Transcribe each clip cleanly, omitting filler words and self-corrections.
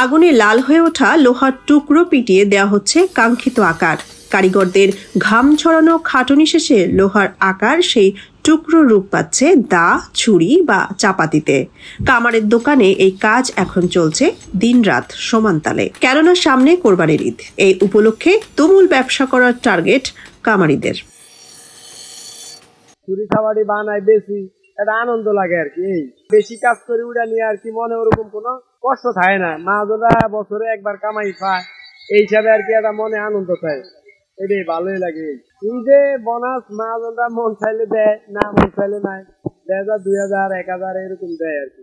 আগুনে লাল হয়ে ওঠা লোহার টুকরো পিটিয়ে দেওয়া হচ্ছে কাঙ্ক্ষিত আকার। কারিগরদের ঘাম ছড়ানো খাটুনি শেষে লোহার আকার সেই টুকরো রূপ পাচ্ছে দা, ছুরি বা চাপাতিতে। কামারের দোকানে এই কাজ এখন চলছে দিনরাত সমানতালে, কেননা সামনে কোরবানির ঈদ। এই উপলক্ষে তুমুল ব্যবসা করার টার্গেট কামারিদের। ছুরি খাবারই বানায় বেশি, এটা আনন্দ লাগে আর কি। এই বেশি কাজ করে উড়া নিয়ে আর কি মনে ওরকম কোনো কষ্ট থাকে না। মাঝরা বছরে একবার কামাই পায়, এই হিসাবে আর কি একটা মনে আনন্দ পায়, এটাই ভালোই লাগে। ঈদে বোনাস মাঝরা মন চাইলে দেয়, না মন চাইলে নাই, 1000, 2000, 1000 এরকম দেয় আর কি।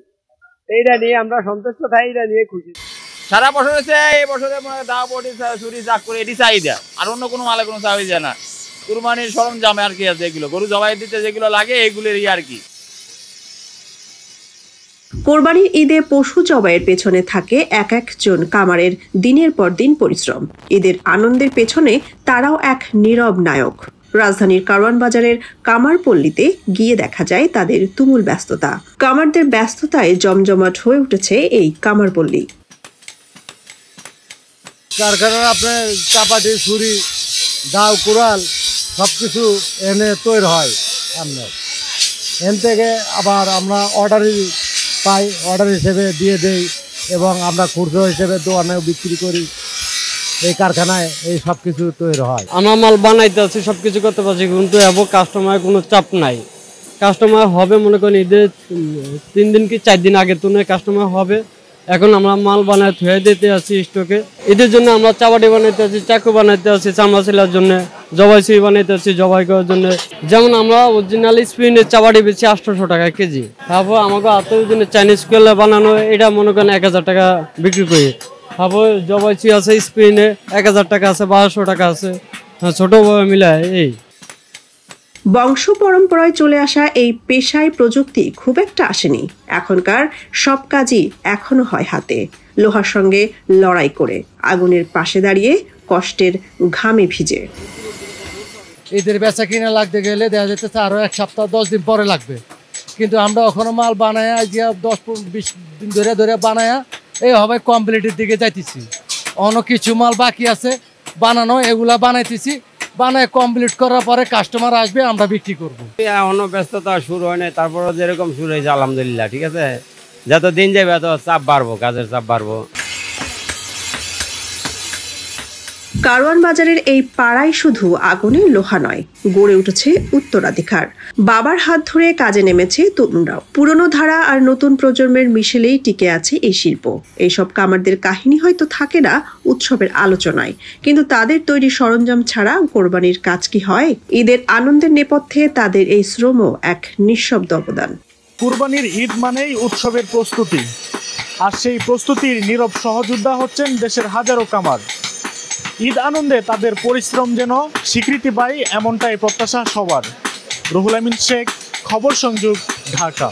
এইটা নিয়ে আমরা সন্তুষ্ট থাকি, এটা নিয়ে খুশি। সারা বছর হচ্ছে এই বছরে দা বটি ছুরি চাক করে এটি চাহিদা, আর অন্য কোনো মালে কোনো চাহিদা না। কুরবানির সরঞ্জাম আর কি আছে, এগুলো গরু জবাই দিতে যেগুলো লাগে এইগুলোরই আর কি। কোরবানির ঈদে পশু জবাইয়ের পেছনে থাকে এক একজন কামারের দিনের পর দিন পরিশ্রম। ঈদের আনন্দের পেছনে তারাও এক নীরব নায়ক। রাজধানীর কারওয়ান বাজারের কামারপল্লীতে গিয়ে দেখা যায় তাদের তুমুল ব্যস্ততা। কামারদের ব্যস্ততায় জমজমাট হয়ে উঠেছে এই কামারপল্লী। কারখানার আপনার চাপাটি, ছুরি, দাও, কুড়াল সবকিছু এনে তৈরি হয়। আপনার এন থেকে আবার আমরা অর্ডারই পাই, অর্ডার হিসেবে দিয়ে দেই এবং আমরা খুচরো হিসেবে দোকানেও বিক্রি করি। এই কারখানায় এই সব কিছু তৈরি হয়। আমরা মাল বানাইতে আছি, সব কিছু করতে পারছি, কিন্তু এবং কাস্টমার কোনো চাপ নাই। কাস্টমার হবে মনে করেন ঈদের 3 দিন কি 4 দিন আগের তুলনায় কাস্টমার হবে। এখন আমরা মাল বানায় ধুয়ে দিতে আছি স্টকে। ঈদের জন্য আমরা চাবাটি বানাইতে আছি, চাকু বানাইতে আছি, চামড়া সেলার জন্য, জবাই ছুরি বানাইতে আছি জবাই করার জন্য। যেমন আমরা অরিজিনাল স্পিনের চাবাটি বেশি 800 টাকা কেজি। তারপর আমাকে আত্মীয় জন্য চাইনিজ করলে বানানো, এটা মনে করেন 1000 টাকা বিক্রি করি। তারপর জবাই ছুরি আছে স্পিনে 1000 টাকা আছে, 1200 টাকা আছে, ছোট বড় মিলায়। এই বংশ পরম্পরায় চলে আসা এই পেশায় প্রযুক্তি খুব একটা আসেনি। এখনকার সব কাজই এখনো হয় হাতে, লোহার সঙ্গে লড়াই করে, আগুনের পাশে দাঁড়িয়ে, কষ্টের ঘামে ভিজে। ঈদের বেচা কিনা লাগতে গেলে দেখা যেতেছে আরো 1 সপ্তাহ 10 দিন পরে লাগবে, কিন্তু আমরা ওখানে মাল বানায় 10-20 দিন ধরে বানায় এইভাবে কমপ্লিটের দিকে যাইতেছি। অন্য কিছু মাল বাকি আছে বানানো, এগুলা বানাইতেছি। বানায় কমপ্লিট করার পরে কাস্টমার আসবে, আমরা বিক্রি করবো। অন্য ব্যস্ততা শুরু হয় না, তারপরে যেরকম শুরু হয়েছে আলহামদুলিল্লাহ, ঠিক আছে। যত দিন যাবে তত চাপ বাড়বো, কাজের চাপ বাড়বো। কারওয়ান বাজারের এই পাড়ায় শুধু আগুনে লোহা নয়, গড়ে উঠেছে উত্তরাধিকার। বাবার হাত ধরে কাজে নেমেছে তরুণরাও। পুরনো ধারা আর নতুন প্রজন্মের মিশেলেই টিকে আছে এই শিল্প। এইসব কামারদের কাহিনী হয়তো থাকে না উৎসবের আলোচনায়, কিন্তু তাদের তৈরি সরঞ্জাম ছাড়া কোরবানির কাজ কি হয়? ঈদের আনন্দের নেপথ্যে তাদের এই শ্রমও এক নিঃশব্দ অবদান। কুরবানির ঈদ মানেই উৎসবের প্রস্তুতি, আর সেই প্রস্তুতির নীরব সহযোদ্ধা হচ্ছেন দেশের হাজারো কামার। ঈদ আনন্দে তাদের পরিশ্রম যেন স্বীকৃতি পায়, এমনটাই প্রত্যাশা সবার। রুহুল আমিন শেখ, খবর সংযোগ, ঢাকা।